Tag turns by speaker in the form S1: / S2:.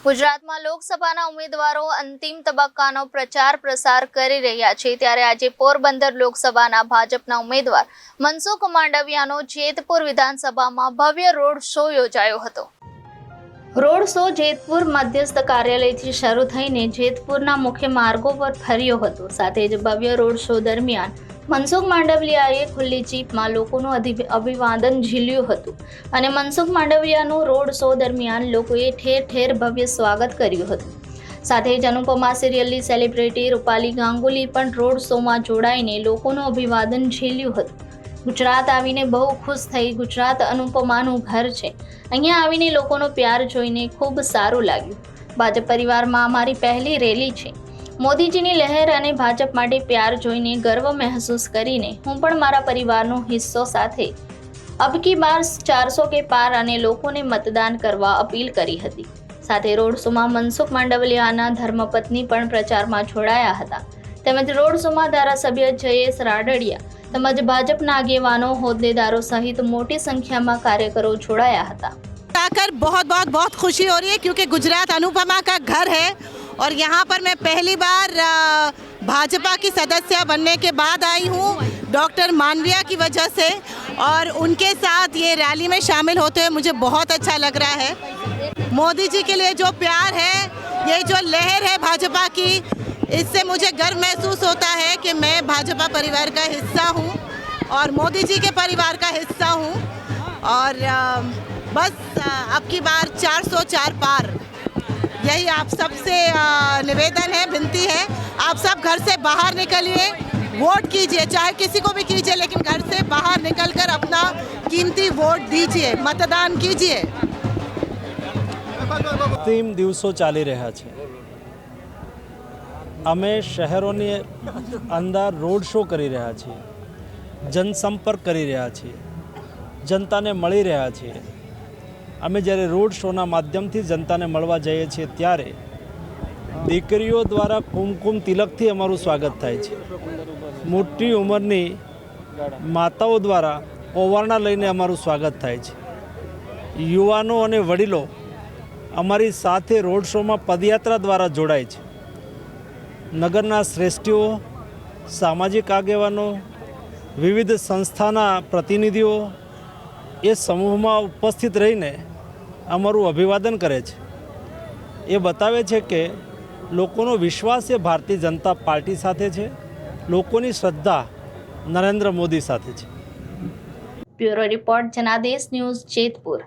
S1: ગુજરાતમાં લોકસભાના ઉમેદવારો અંતિમ તબક્કાનો પ્રચાર પ્રસાર કરી રહ્યા છે ત્યારે આજે પોરબંદર લોકસભાના ભાજપના ઉમેદવાર મનસુખ માંડવિયાનો જેતપુર વિધાનસભામાં ભવ્ય રોડ શો યોજાયો હતો। રોડ શો જેતપુર મધ્યસ્થ કાર્યાલયથી શરૂ થઈને જેતપુરના મુખ્ય માર્ગો પર ફર્યો હતો। સાથે જ ભવ્ય રોડ શો દરમિયાન મનસુખ માંડવિયાએ ખુલ્લી જીપમાં લોકોનું અભિવાદન ઝીલ્યું હતું અને મનસુખ માંડવિયાનું રોડ શો દરમિયાન લોકોએ ઠેર ઠેર ભવ્ય સ્વાગત કર્યું હતું। સાથે જ અનુપમા સિરિયલની સેલિબ્રિટી રૂપાલી ગાંગુલી પણ રોડ શોમાં જોડાઈને લોકોનું અભિવાદન ઝીલ્યું હતું। ગુજરાત આવીને બહુ ખુશ થઈ। ગુજરાત અનુપમાનું ઘર છે। અહીંયા આવીને લોકોનો પ્યાર જોઈને ખૂબ સારું લાગ્યું। ભાજપ પરિવારમાં અમારી પહેલી રેલી છે। મોદીજીની લહેર અને ભાજપ માટે પ્યાર જોઈને ગર્વ મહેસૂસ કરીને હું પણ મારા પરિવારનો હિસ્સો સાથે અબકી બાર 400 કે પાર અને લોકોને મતદાન કરવા અપીલ કરી હતી। સાથે રોડ શોમાં મનસુખ માંડવિયાના ધર્મપત્ની પણ પ્રચારમાં જોડાયા હતા। તેમજ રોડ શોમાં ધારાસભ્ય જયેશ રાડડિયા તેમજ ભાજપના આગેવાનો હોદ્દેદારો સહિત મોટી संख्या में कार्यकरो जोड़ाया था।
S2: आकर बहुत खुशी हो रही है क्योंकि गुजरात अनुपमा का घर है और यहाँ पर मैं पहली बार भाजपा की सदस्य बनने के बाद आई हूँ डॉक्टर मांडविया की वजह से और उनके साथ ये रैली में शामिल होते हुए मुझे बहुत अच्छा लग रहा है। मोदी जी के लिए जो प्यार है, ये जो लहर है भाजपा की, इससे मुझे गर्व महसूस होता है कि मैं भाजपा परिवार का हिस्सा हूँ और मोदी जी के परिवार का हिस्सा हूँ और बस अब की बार 404 पार, यही आप सबसे निवेदन है, विनती है। आप सब घर से बाहर निकलिए, वोट कीजिए, चाहे किसी को भी कीजिए, लेकिन घर से बाहर निकलकर अपना कीमती वोट दीजिए, मतदान कीजिए।
S3: अंतिम दिवसों चाली रहा है। अमे शहरों अंदर रोड शो करी रहा छे, जनसंपर्क करी रहा छे, जनता ने मळी रहा छे। अमे ज्यारे रोड शोना माध्यमथी जनताने मळवा जईए छीए त्यारे दीकरीओ द्वारा कुमकुम तिलकथी अमारुं स्वागत थाय छे। मोटी उंमरनी माताओ द्वारा ओवारना लईने अमारुं स्वागत थाय छे। युवानो अने वडीलो अमारी साथे रोड शो में पदयात्रा द्वारा जोड़ाय छे। नगरना श्रेष्ठीओ, सामाजिक आगेवानो, विविध संस्थाना प्रतिनिधिओ ए समूह में उपस्थित रहीने अमरू अभिवादन करे छे। ए बतावे छे के लोकोनो विश्वास ए भारतीय जनता पार्टी साथे छे, लोकोनी श्रद्धा नरेंद्र मोदी साथे छे।
S1: ब्यूरो रिपोर्ट जनादेश न्यूज जेतपुर।